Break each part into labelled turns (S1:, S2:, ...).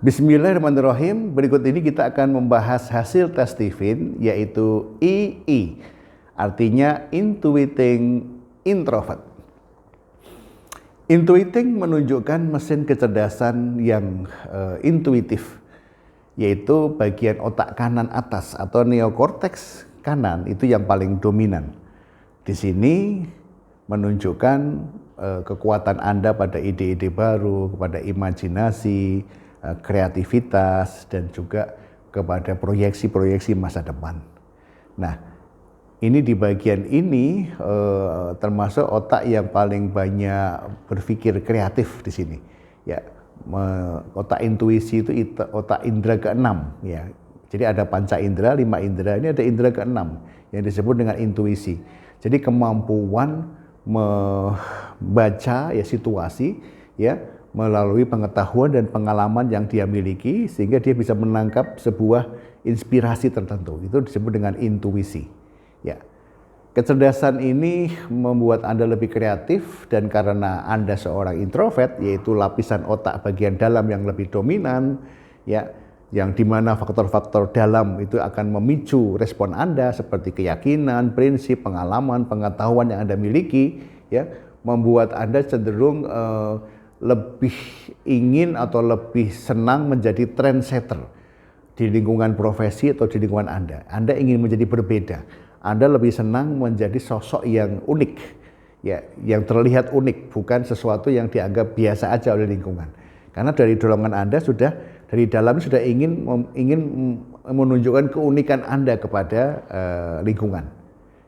S1: Bismillahirrahmanirrahim. Berikut ini kita akan membahas hasil tes Stephen, yaitu II, artinya Intuiting Introvert. Intuiting menunjukkan mesin kecerdasan yang intuitif, yaitu bagian otak kanan atas atau neokorteks kanan itu yang paling dominan. Di sini menunjukkan kekuatan Anda pada ide-ide baru, kepada imajinasi, kreativitas, dan juga kepada proyeksi-proyeksi masa depan. Nah, ini di bagian ini termasuk otak yang paling banyak berpikir kreatif di sini. Ya, otak intuisi itu otak indera keenam. Ya, jadi ada panca indera, 5 indera. Ini ada indera keenam yang disebut dengan intuisi. Jadi kemampuan membaca ya situasi, ya, melalui pengetahuan dan pengalaman yang dia miliki sehingga dia bisa menangkap sebuah inspirasi tertentu. Itu disebut dengan intuisi. Ya. Kecerdasan ini membuat Anda lebih kreatif, dan karena Anda seorang introvert, yaitu lapisan otak bagian dalam yang lebih dominan, ya, yang dimana faktor-faktor dalam itu akan memicu respon Anda seperti keyakinan, prinsip, pengalaman, pengetahuan yang Anda miliki, ya, membuat Anda cenderung lebih ingin atau lebih senang menjadi trendsetter di lingkungan profesi atau di lingkungan Anda. Anda ingin menjadi berbeda. Anda lebih senang menjadi sosok yang unik, ya, yang terlihat unik, bukan sesuatu yang dianggap biasa aja oleh lingkungan. Karena dari dorongan Anda dari dalam sudah ingin menunjukkan keunikan Anda kepada lingkungan.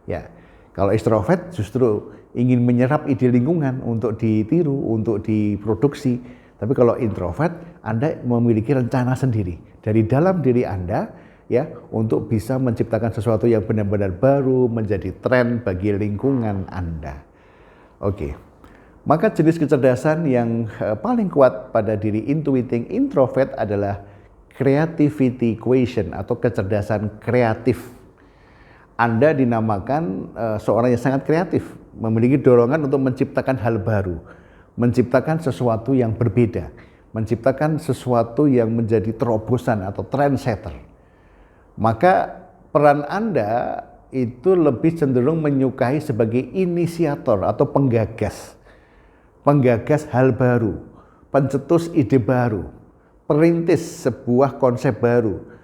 S1: Ya, kalau extrovert justru ingin menyerap ide lingkungan untuk ditiru, untuk diproduksi. Tapi kalau introvert, Anda memiliki rencana sendiri dari dalam diri Anda, ya, untuk bisa menciptakan sesuatu yang benar-benar baru, menjadi tren bagi lingkungan Anda. Oke. Maka jenis kecerdasan yang paling kuat pada diri intuiting introvert adalah creativity quotient atau kecerdasan kreatif. Anda dinamakan seorang yang sangat kreatif, memiliki dorongan untuk menciptakan hal baru, menciptakan sesuatu yang berbeda, menciptakan sesuatu yang menjadi terobosan atau trendsetter. Maka peran Anda itu lebih cenderung menyukai sebagai inisiator atau penggagas hal baru, pencetus ide baru, perintis sebuah konsep baru,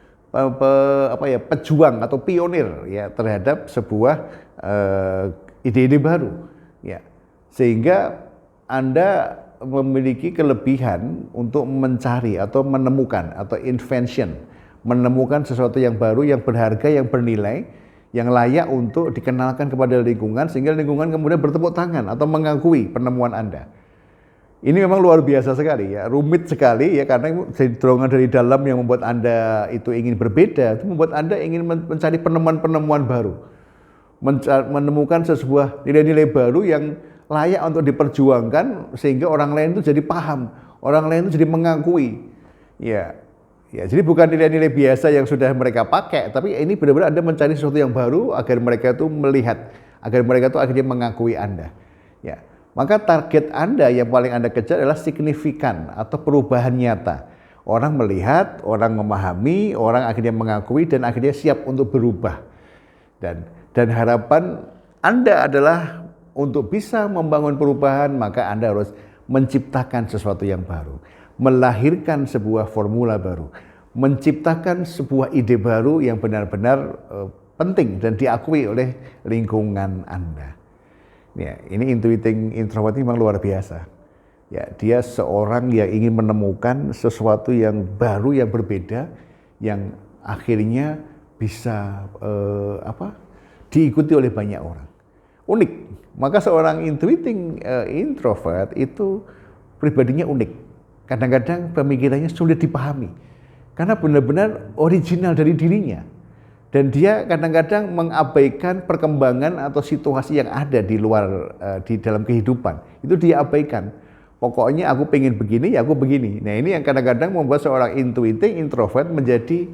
S1: pejuang atau pionir, ya, terhadap sebuah ide-ide baru, ya, sehingga Anda memiliki kelebihan untuk mencari atau menemukan atau invention, menemukan sesuatu yang baru, yang berharga, yang bernilai, yang layak untuk dikenalkan kepada lingkungan, sehingga lingkungan kemudian bertepuk tangan atau mengakui penemuan Anda. Ini memang luar biasa sekali, ya, rumit sekali, ya, karena dorongan dari dalam yang membuat Anda itu ingin berbeda, itu membuat Anda ingin mencari penemuan-penemuan baru, menemukan sebuah nilai-nilai baru yang layak untuk diperjuangkan sehingga orang lain itu jadi paham, orang lain itu jadi mengakui, ya. Ya, jadi bukan nilai-nilai biasa yang sudah mereka pakai, tapi ini benar-benar Anda mencari sesuatu yang baru agar mereka itu melihat, agar mereka itu akhirnya mengakui Anda. Ya, maka target Anda yang paling Anda kejar adalah signifikan atau perubahan nyata. Orang melihat, orang memahami, orang akhirnya mengakui dan akhirnya siap untuk berubah. Dan harapan Anda adalah untuk bisa membangun perubahan, maka Anda harus menciptakan sesuatu yang baru, melahirkan sebuah formula baru, menciptakan sebuah ide baru yang benar-benar penting dan diakui oleh lingkungan Anda. Ya, ini intuiting introvert ini memang luar biasa. Ya, dia seorang yang ingin menemukan sesuatu yang baru, yang berbeda, yang akhirnya bisa diikuti oleh banyak orang. Unik. Maka seorang intuiting introvert itu pribadinya unik. Kadang-kadang pemikirannya sulit dipahami karena benar-benar original dari dirinya. Dan dia kadang-kadang mengabaikan perkembangan atau situasi yang ada di luar, di dalam kehidupan. Itu dia abaikan. Pokoknya aku pengen begini, ya aku begini. Nah, ini yang kadang-kadang membuat seorang intuiting introvert menjadi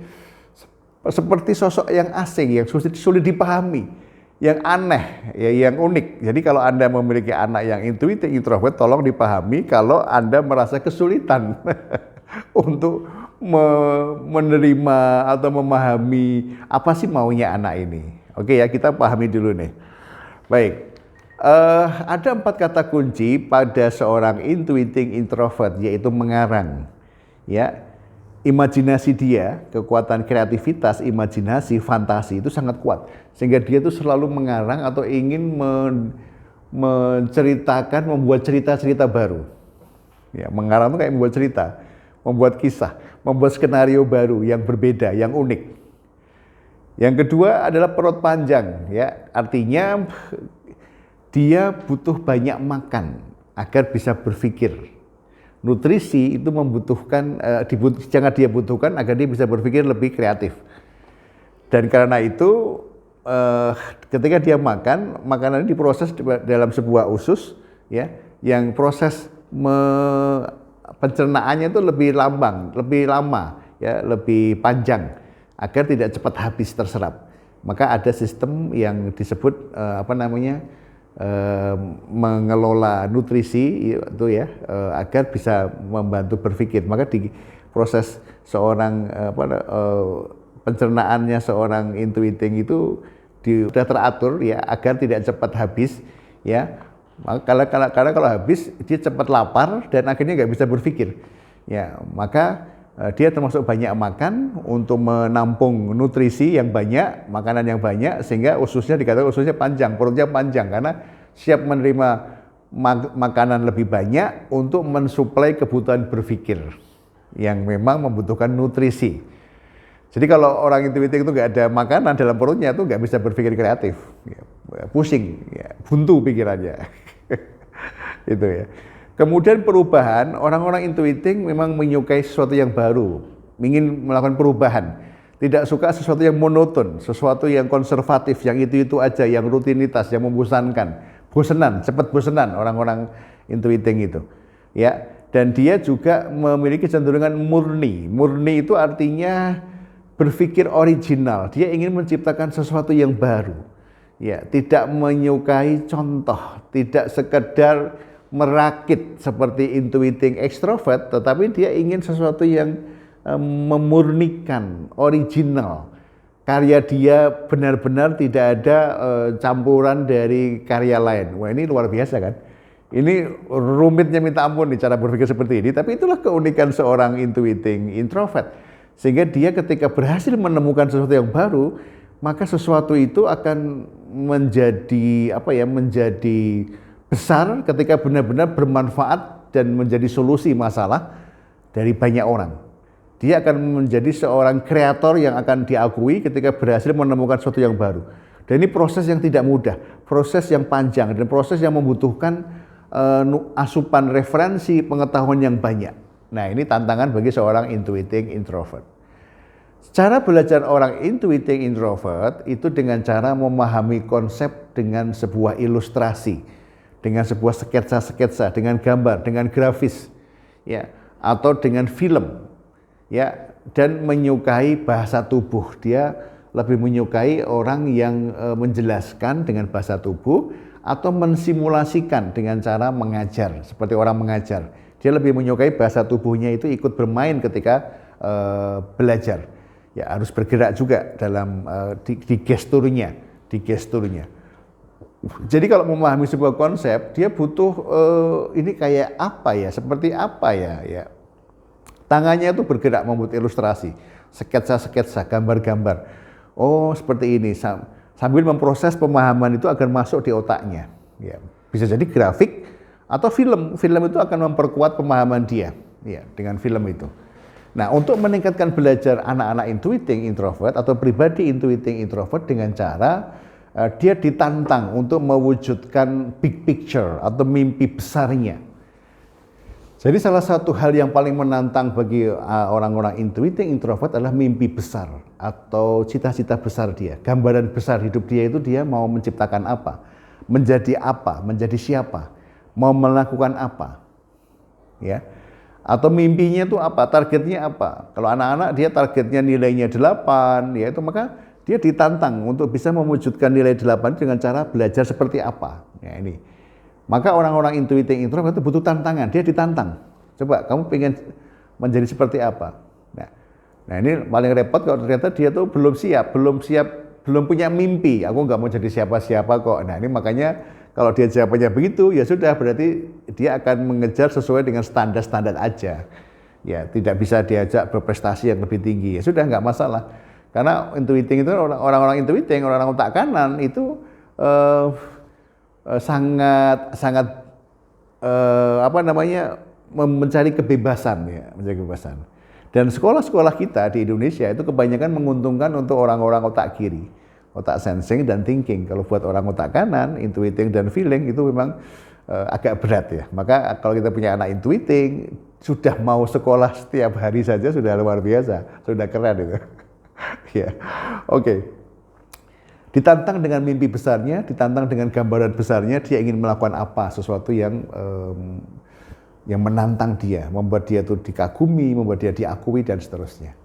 S1: seperti sosok yang asing, yang sulit dipahami, yang aneh, ya, yang unik. Jadi kalau Anda memiliki anak yang intuiting introvert, tolong dipahami kalau Anda merasa kesulitan untuk menerima atau memahami apa sih maunya anak ini. Oke ya, kita pahami dulu nih. Baik, ada 4 kata kunci pada seorang intuiting introvert, yaitu mengarang. Ya, imajinasi dia, kekuatan kreativitas, imajinasi, fantasi itu sangat kuat. Sehingga dia tuh selalu mengarang atau ingin menceritakan, membuat cerita-cerita baru. Ya, mengarang itu kayak membuat cerita, membuat kisah, membuat skenario baru yang berbeda, yang unik. Yang kedua adalah perut panjang, ya, artinya dia butuh banyak makan agar bisa berpikir. Nutrisi itu membutuhkan, jangan dia butuhkan agar dia bisa berpikir lebih kreatif. Dan karena itu ketika dia makan, makanan ini diproses dalam sebuah usus, ya, yang proses pencernaannya itu lebih lama, ya, lebih panjang agar tidak cepat habis terserap. Maka ada sistem yang disebut mengelola nutrisi itu ya, agar bisa membantu berpikir. Maka di proses seorang pencernaannya seorang intuiting itu sudah teratur ya agar tidak cepat habis ya. Karena kalau habis dia cepat lapar dan akhirnya nggak bisa berpikir ya. Maka dia termasuk banyak makan untuk menampung nutrisi yang banyak, makanan yang banyak, sehingga ususnya dikatakan ususnya panjang, perutnya panjang karena siap menerima makanan lebih banyak untuk mensuplai kebutuhan berpikir yang memang membutuhkan nutrisi. Jadi kalau orang intuitif itu nggak ada makanan dalam perutnya itu nggak bisa berpikir kreatif, ya, pusing, ya, buntu pikirannya, itu ya. Kemudian perubahan, orang-orang intuitif memang menyukai sesuatu yang baru, ingin melakukan perubahan, tidak suka sesuatu yang monoton, sesuatu yang konservatif, yang itu aja, yang rutinitas, yang membosankan, cepat bosenan orang-orang intuitif itu, ya. Dan dia juga memiliki kecenderungan murni. Murni itu artinya berpikir original, dia ingin menciptakan sesuatu yang baru, ya, tidak menyukai contoh, tidak sekedar merakit seperti intuiting extrovert, tetapi dia ingin sesuatu yang memurnikan, original. Karya dia benar-benar tidak ada campuran dari karya lain. Wah, ini luar biasa kan? Ini rumitnya minta ampun nih cara berpikir seperti ini, tapi itulah keunikan seorang intuiting introvert. Sehingga dia ketika berhasil menemukan sesuatu yang baru, maka sesuatu itu akan menjadi menjadi besar ketika benar-benar bermanfaat dan menjadi solusi masalah dari banyak orang. Dia akan menjadi seorang kreator yang akan diakui ketika berhasil menemukan sesuatu yang baru. Dan ini proses yang tidak mudah, proses yang panjang, dan proses yang membutuhkan asupan referensi pengetahuan yang banyak. Nah, ini tantangan bagi seorang intuiting introvert. Cara belajar orang intuiting introvert itu dengan cara memahami konsep dengan sebuah ilustrasi, dengan sebuah sketsa-sketsa, dengan gambar, dengan grafis, ya, atau dengan film, ya, dan menyukai bahasa tubuh. Dia lebih menyukai orang yang menjelaskan dengan bahasa tubuh atau mensimulasikan dengan cara mengajar, seperti orang mengajar. Dia lebih menyukai bahasa tubuhnya itu ikut bermain ketika belajar. Ya, harus bergerak juga dalam di gesturnya. Jadi kalau memahami sebuah konsep, dia butuh ini kayak apa ya, seperti apa ya. Tangannya itu bergerak membuat ilustrasi, sketsa-sketsa, gambar-gambar. Oh, seperti ini, sambil memproses pemahaman itu agar masuk di otaknya. Ya, bisa jadi grafik atau film. Film itu akan memperkuat pemahaman dia, ya, dengan film itu. Nah, untuk meningkatkan belajar anak-anak intuiting introvert atau pribadi intuiting introvert dengan cara dia ditantang untuk mewujudkan big picture atau mimpi besarnya. Jadi salah satu hal yang paling menantang bagi orang-orang intuiting introvert adalah mimpi besar atau cita-cita besar dia. Gambaran besar hidup dia itu dia mau menciptakan apa, menjadi siapa, mau melakukan apa. Ya. Atau mimpinya itu apa, targetnya apa. Kalau anak-anak dia targetnya nilainya 8, ya itu maka dia ditantang untuk bisa mewujudkan nilai 8 dengan cara belajar seperti apa. Ya, ini. Maka orang-orang intuiting introvert itu butuh tantangan, dia ditantang. Coba kamu pengen menjadi seperti apa? Nah, Nah ini paling repot kalau ternyata dia tuh belum siap, belum punya mimpi. Aku nggak mau jadi siapa-siapa kok. Nah ini makanya kalau dia jawabannya begitu, ya sudah berarti dia akan mengejar sesuai dengan standar-standar aja. Ya tidak bisa diajak berprestasi yang lebih tinggi. Ya sudah nggak masalah. Karena intuiting itu orang-orang intuiting, orang-orang otak kanan itu sangat mencari kebebasan ya, mencari kebebasan. Dan sekolah-sekolah kita di Indonesia itu kebanyakan menguntungkan untuk orang-orang otak kiri, otak sensing dan thinking. Kalau buat orang otak kanan, intuiting dan feeling itu memang agak berat ya. Maka kalau kita punya anak intuiting, sudah mau sekolah setiap hari saja sudah luar biasa, sudah keren itu. Ya, oke. Ditantang dengan mimpi besarnya, ditantang dengan gambaran besarnya, dia ingin melakukan apa, sesuatu yang menantang dia, membuat dia itu dikagumi, membuat dia diakui dan seterusnya.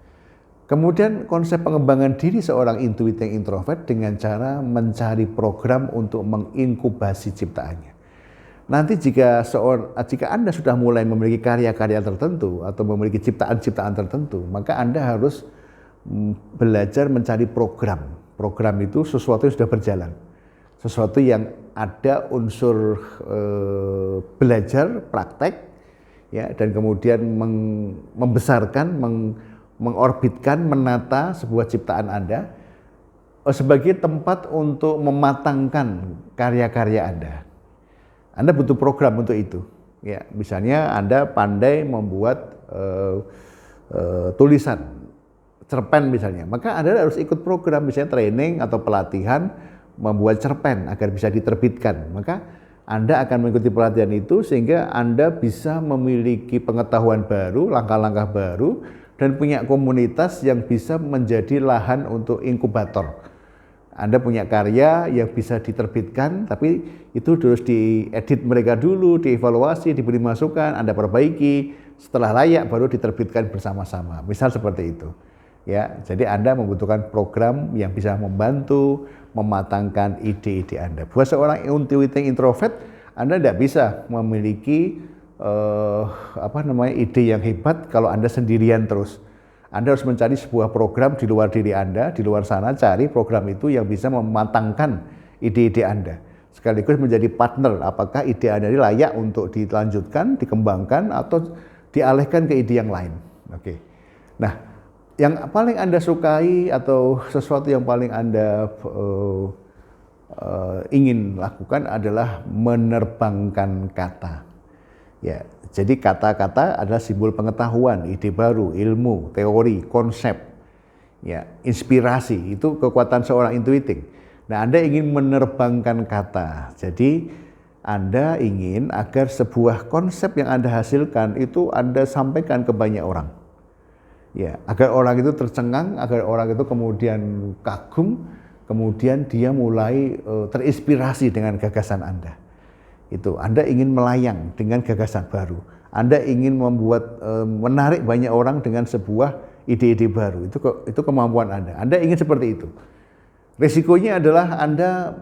S1: Kemudian konsep pengembangan diri seorang intuiting introvert dengan cara mencari program untuk menginkubasi ciptaannya. Nanti jika Anda sudah mulai memiliki karya-karya tertentu atau memiliki ciptaan-ciptaan tertentu, maka Anda harus belajar mencari program. Program itu sesuatu yang sudah berjalan, sesuatu yang ada unsur belajar, praktek, ya, dan kemudian membesarkan, mengorbitkan, menata sebuah ciptaan Anda sebagai tempat untuk mematangkan karya-karya Anda. Anda butuh program untuk itu. Ya, misalnya Anda pandai membuat tulisan, cerpen misalnya, maka Anda harus ikut program, misalnya training atau pelatihan membuat cerpen agar bisa diterbitkan. Maka Anda akan mengikuti pelatihan itu sehingga Anda bisa memiliki pengetahuan baru, langkah-langkah baru, dan punya komunitas yang bisa menjadi lahan untuk inkubator. Anda punya karya yang bisa diterbitkan, tapi itu harus diedit mereka dulu, dievaluasi, diberi masukan, Anda perbaiki, setelah layak baru diterbitkan bersama-sama. Misal seperti itu. Ya, jadi Anda membutuhkan program yang bisa membantu mematangkan ide-ide Anda. Buat seorang intuiting introvert, Anda tidak bisa memiliki ide yang hebat kalau Anda sendirian terus. Anda harus mencari sebuah program di luar diri Anda, di luar sana cari program itu yang bisa mematangkan ide-ide Anda. Sekaligus menjadi partner, apakah ide Anda ini layak untuk dilanjutkan, dikembangkan, atau dialihkan ke ide yang lain. Oke. Nah, yang paling Anda sukai atau sesuatu yang paling Anda ingin lakukan adalah menerbangkan kata. Ya, jadi kata-kata adalah simbol pengetahuan, ide baru, ilmu, teori, konsep, ya, inspirasi. Itu kekuatan seorang intuiting. Nah, Anda ingin menerbangkan kata. Jadi Anda ingin agar sebuah konsep yang Anda hasilkan itu Anda sampaikan ke banyak orang. Ya, agar orang itu tercengang, agar orang itu kemudian kagum, kemudian dia mulai terinspirasi dengan gagasan Anda. Itu Anda ingin melayang dengan gagasan baru. Anda ingin membuat menarik banyak orang dengan sebuah ide-ide baru. Itu kemampuan Anda. Anda ingin seperti itu. Risikonya adalah Anda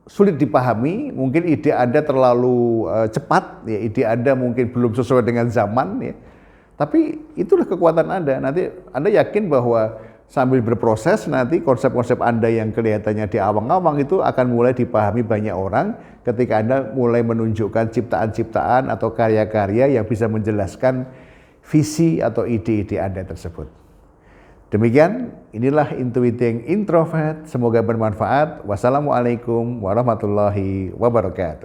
S1: sulit dipahami, mungkin ide Anda terlalu cepat, ya, ide Anda mungkin belum sesuai dengan zaman, ya. Tapi itulah kekuatan Anda. Nanti Anda yakin bahwa sambil berproses nanti konsep-konsep Anda yang kelihatannya di awang-awang itu akan mulai dipahami banyak orang ketika Anda mulai menunjukkan ciptaan-ciptaan atau karya-karya yang bisa menjelaskan visi atau ide-ide Anda tersebut. Demikian, inilah Intuiting Introvert. Semoga bermanfaat. Wassalamualaikum warahmatullahi wabarakatuh.